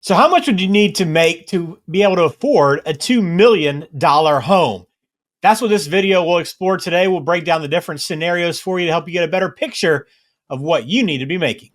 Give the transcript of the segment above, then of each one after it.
So how much would you need to make to be able to afford a $2 million home? That's what this video will explore today. We'll break down the different scenarios for you to help you get a better picture of what you need to be making.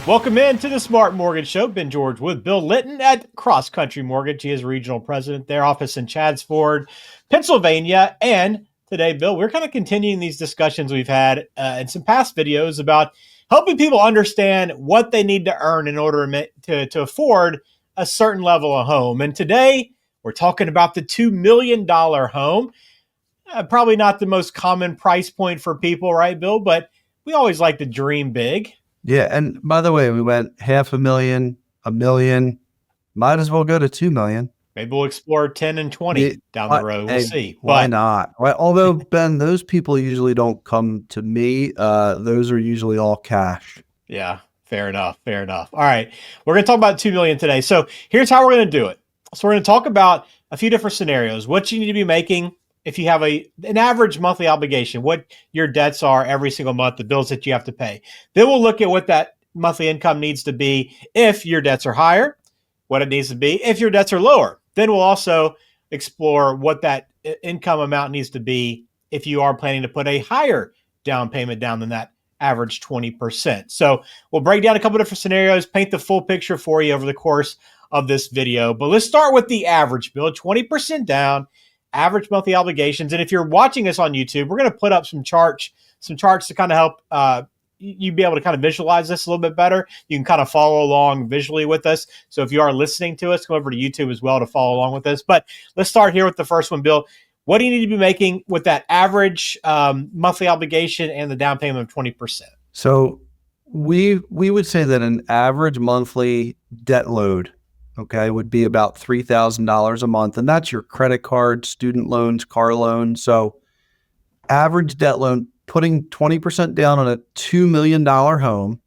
Welcome in to the Smart Mortgage Show. Ben George with Bill Litton at Cross Country Mortgage. He is regional president, their office in Chaddsford, Pennsylvania. And today, Bill, we're kind of continuing these discussions we've had in some past videos about helping people understand what they need to earn in order to afford a certain level of home. And today, we're talking about the $2 million home. Probably not the most common price point for people, right, Bill? But we always like to dream big. Yeah. And by the way, we went $500,000, $1 million, might as well go to 2 million. Maybe we'll explore 10 and 20 down the road. We'll see. Why not? Well, although, Ben, those people usually don't come to me. Those are usually all cash. Yeah, fair enough. Fair enough. All right. We're going to talk about 2 million today. So here's how we're going to do it. So we're going to talk about a few different scenarios, what you need to be making if you have an average monthly obligation, what your debts are every single month, the bills that you have to pay. Then we'll look at what that monthly income needs to be if your debts are higher, what it needs to be if your debts are lower. Then we'll also explore what that income amount needs to be if you are planning to put a higher down payment down than that average 20%. So we'll break down a couple different scenarios, paint the full picture for you over the course of this video. But let's start with the average bill, 20% down, average monthly obligations. And if you're watching us on YouTube, we're going to put up some charts to kind of help you be able to kind of visualize this a little bit better. You can kind of follow along visually with us. So if you are listening to us, go over to YouTube as well to follow along with us. But let's start here with the first one, Bill. What do you need to be making with that average monthly obligation and the down payment of 20%? So we would say that an average monthly debt load, okay, would be about $3,000 a month. And that's your credit card, student loans, car loans. So average debt loan, putting 20% down on a $2 million home,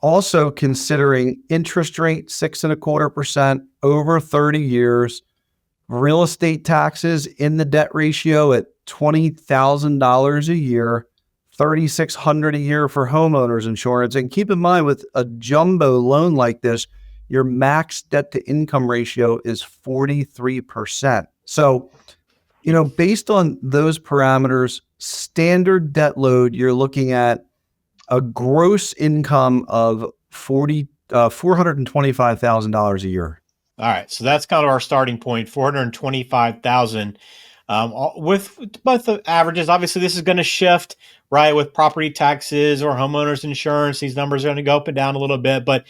also considering interest rate 6.25% over 30 years, real estate taxes in the debt ratio at $20,000 a year, $3,600 a year for homeowners insurance. And keep in mind, with a jumbo loan like this, your max debt to income ratio is 43%. So, based on those parameters, standard debt load, you're looking at a gross income of $425,000 a year. All right, so that's kind of our starting point, $425,000. With both the averages, obviously this is going to shift, right? With property taxes or homeowners insurance, these numbers are going to go up and down a little bit, but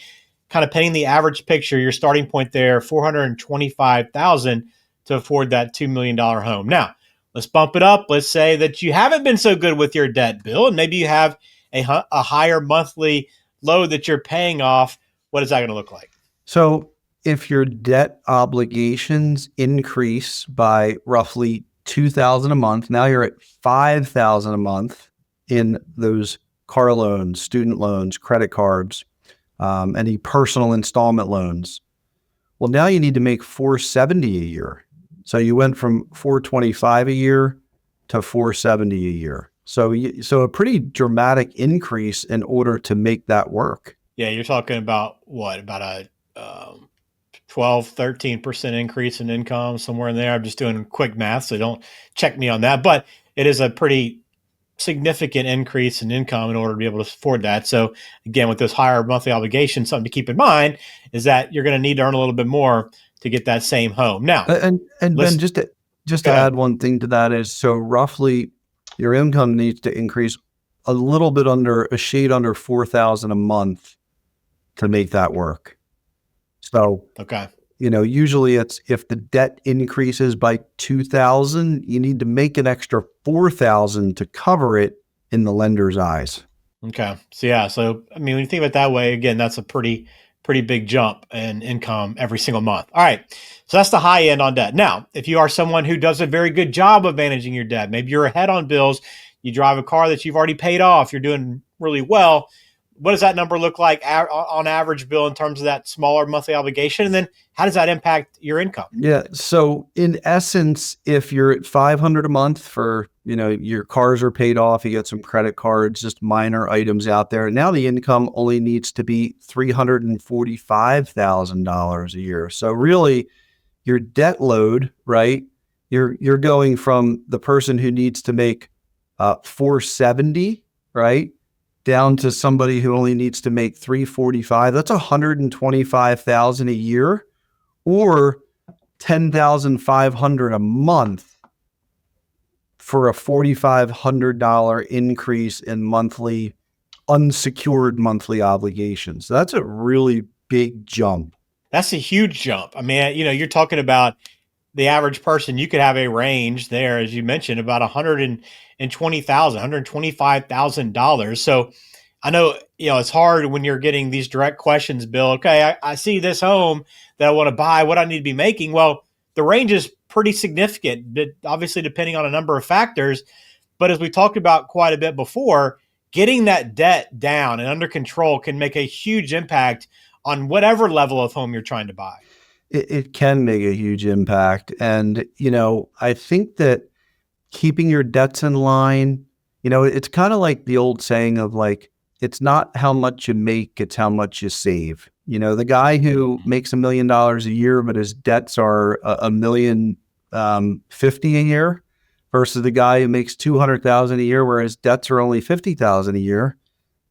kind of painting the average picture, your starting point there, $425,000 to afford that $2 million home. Now, let's bump it up. Let's say that you haven't been so good with your debt, Bill, and maybe you have a higher monthly load that you're paying off. What is that going to look like? So if your debt obligations increase by roughly $2,000 a month, now you're at $5,000 a month in those car loans, student loans, credit cards, any personal installment loans. Well, now you need to make $470 a year. So you went from $425 a year to $470 a year. So a pretty dramatic increase in order to make that work. Yeah, you're talking about what? About a 12, 13% increase in income, somewhere in there. I'm just doing quick math, so don't check me on that. But it is a pretty significant increase in income in order to be able to afford that. So again, with those higher monthly obligations, something to keep in mind is that you're going to need to earn a little bit more to get that same home. Now, and Ben, just to add one thing to that is, so roughly your income needs to increase a little bit under, a shade under $4,000 a month to make that work. So, okay. Usually it's, if the debt increases by $2,000, you need to make an extra $4,000 to cover it in the lender's eyes. Okay. So yeah. So, when you think of it that way, again, that's a pretty big jump in income every single month. All right. So that's the high end on debt. Now, if you are someone who does a very good job of managing your debt, maybe you're ahead on bills, you drive a car that you've already paid off, you're doing really well. What does that number look like on average, Bill, in terms of that smaller monthly obligation? And then how does that impact your income? Yeah. So in essence, if you're at $500 a month for, your cars are paid off, you get some credit cards, just minor items out there. Now the income only needs to be $345,000 a year. So really your debt load, right? You're going from the person who needs to make 470, right? Down to somebody who only needs to make 345. That's 125,000 a year or 10,500 a month for a $4,500 increase in monthly unsecured monthly obligations. So that's a really big jump. That's a huge jump. I mean, you're talking about the average person. You could have a range there, as you mentioned, about $125,000. So I know, it's hard when you're getting these direct questions, Bill. Okay, I see this home that I want to buy. What I need to be making? Well, the range is pretty significant, obviously depending on a number of factors. But as we talked about quite a bit before, getting that debt down and under control can make a huge impact on whatever level of home you're trying to buy. It can make a huge impact. And, I think that keeping your debts in line, it's kind of like the old saying of like, it's not how much you make, it's how much you save. The guy who makes $1 million a year, but his debts are a million 50 a year versus the guy who makes 200,000 a year, where his debts are only 50,000 a year.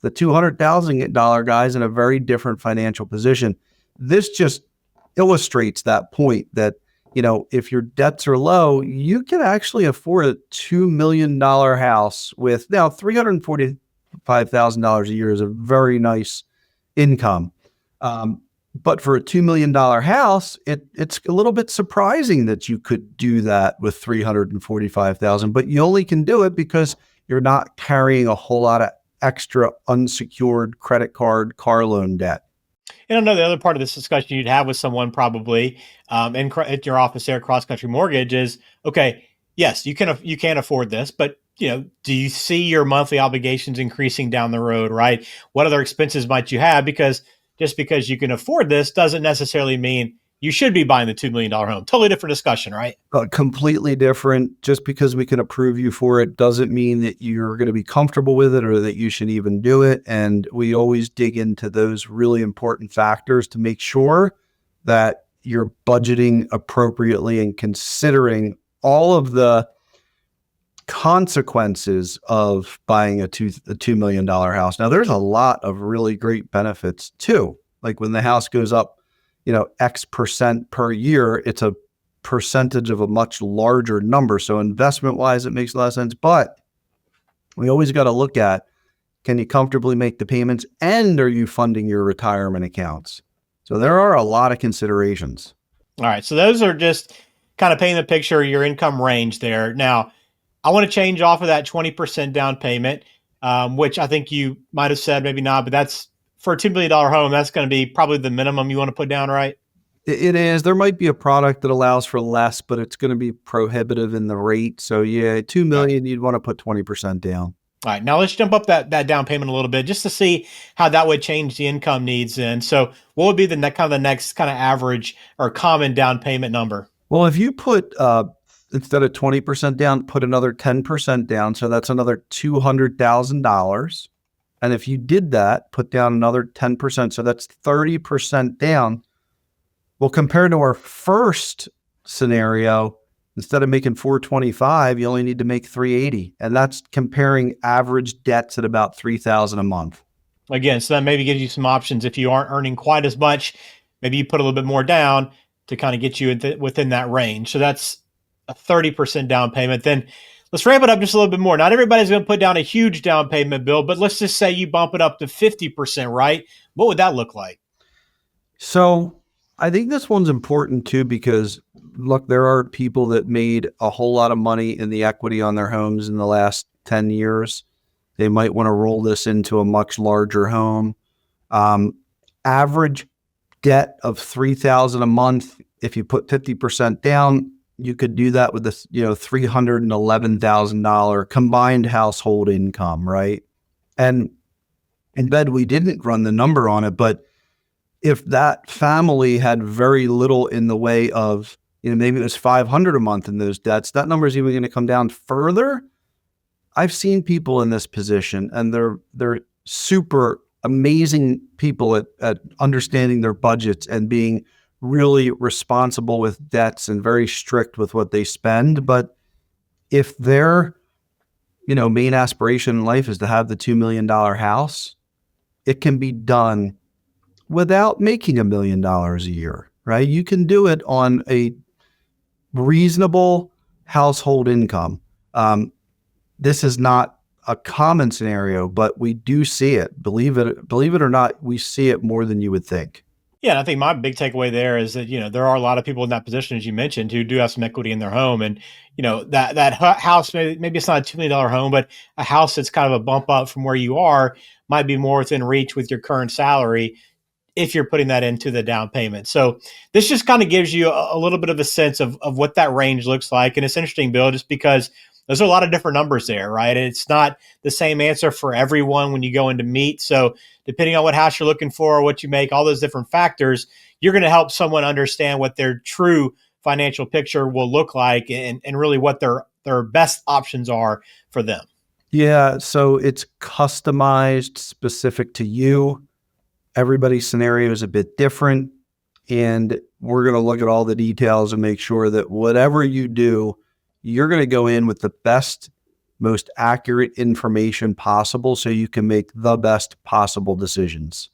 The $200,000 guy's in a very different financial position. This just illustrates that point that, if your debts are low, you can actually afford a $2 million house with now $345,000 a year is a very nice income. But for a $2 million house, it's a little bit surprising that you could do that with $345,000, but you only can do it because you're not carrying a whole lot of extra unsecured credit card, car loan debt. And I know the other part of this discussion you'd have with someone probably at your office there, Cross Country Mortgage, is okay. Yes, you can afford this, but do you see your monthly obligations increasing down the road? Right? What other expenses might you have? Because just because you can afford this doesn't necessarily mean you should be buying the $2 million home. Totally different discussion, right? Completely different. Just because we can approve you for it doesn't mean that you're going to be comfortable with it or that you should even do it. And we always dig into those really important factors to make sure that you're budgeting appropriately and considering all of the consequences of buying a $2 million house. Now, there's a lot of really great benefits too. Like when the house goes up, X percent per year, it's a percentage of a much larger number. So investment wise, it makes a lot of sense, but we always got to look at, can you comfortably make the payments and are you funding your retirement accounts? So there are a lot of considerations. All right. So those are just kind of painting the picture of your income range there. Now, I want to change off of that 20% down payment, which I think you might have said, maybe not, but that's for a $2 million home. That's going to be probably the minimum you want to put down, right? It is. There might be a product that allows for less, but it's going to be prohibitive in the rate. So yeah, $2 million, you'd want to put 20% down. All right. Now let's jump up that down payment a little bit just to see how that would change the income needs. And so what would be the next kind of average or common down payment number? Well, if you put, instead of 20% down, put another 10% down. So that's another $200,000. And if you did that, put down another 10%. So that's 30% down. Well, compared to our first scenario, instead of making 425, you only need to make 380. And that's comparing average debts at about 3,000 a month. Again, so that maybe gives you some options. If you aren't earning quite as much, maybe you put a little bit more down to kind of get you within that range. So that's a 30% down payment. Then let's ramp it up just a little bit more. Not everybody's going to put down a huge down payment, Bill, but let's just say you bump it up to 50%, right? What would that look like? So I think this one's important too, because look, there are people that made a whole lot of money in the equity on their homes in the last 10 years. They might want to roll this into a much larger home. Average debt of $3,000 a month. If you put 50% down, you could do that with this, $311,000 combined household income, right? And in bed, we didn't run the number on it, but if that family had very little in the way of, maybe it was $500 a month in those debts, that number is even going to come down further. I've seen people in this position, and they're super amazing people at understanding their budgets and being really responsible with debts and very strict with what they spend. But if their, main aspiration in life is to have the $2 million house, it can be done without making $1 million a year, right? You can do it on a reasonable household income. This is not a common scenario, but we do see it. Believe it or not, we see it more than you would think. Yeah, and I think my big takeaway there is that, there are a lot of people in that position, as you mentioned, who do have some equity in their home. And, that house, maybe it's not a $2 million home, but a house that's kind of a bump up from where you are might be more within reach with your current salary if you're putting that into the down payment. So this just kind of gives you a little bit of a sense of what that range looks like. And it's interesting, Bill, just because there's a lot of different numbers there, right? And it's not the same answer for everyone when you go into meet. So depending on what house you're looking for, what you make, all those different factors, you're going to help someone understand what their true financial picture will look like and really what their best options are for them. Yeah, so it's customized, specific to you. Everybody's scenario is a bit different, and we're going to look at all the details and make sure that whatever you do, you're going to go in with the best, most accurate information possible so you can make the best possible decisions.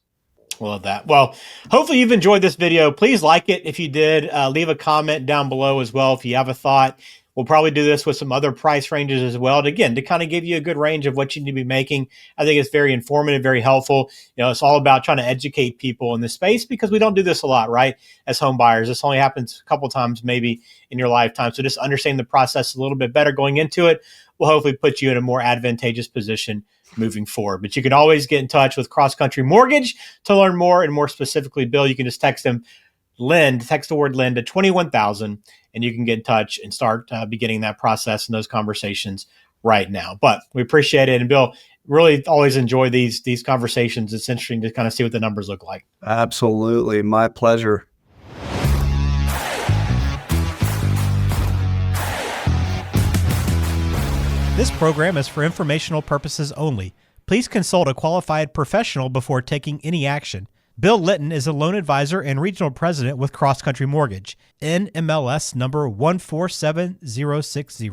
Love that. Well, hopefully you've enjoyed this video. Please like it if you did. Leave a comment down below as well if you have a thought. We'll probably do this with some other price ranges as well. And again, to kind of give you a good range of what you need to be making. I think it's very informative, very helpful. It's all about trying to educate people in this space because we don't do this a lot, right? As home buyers, this only happens a couple times maybe in your lifetime. So just understanding the process a little bit better going into it will hopefully put you in a more advantageous position moving forward. But you can always get in touch with Cross Country Mortgage to learn more, and more specifically, Bill, you can just text them text the word Lend to 21,000, and you can get in touch and start beginning that process and those conversations right now. But we appreciate it. And Bill, really always enjoy these conversations. It's interesting to kind of see what the numbers look like. Absolutely. My pleasure. This program is for informational purposes only. Please consult a qualified professional before taking any action. Bill Litton is a loan advisor and regional president with Cross Country Mortgage, NMLS number 147060.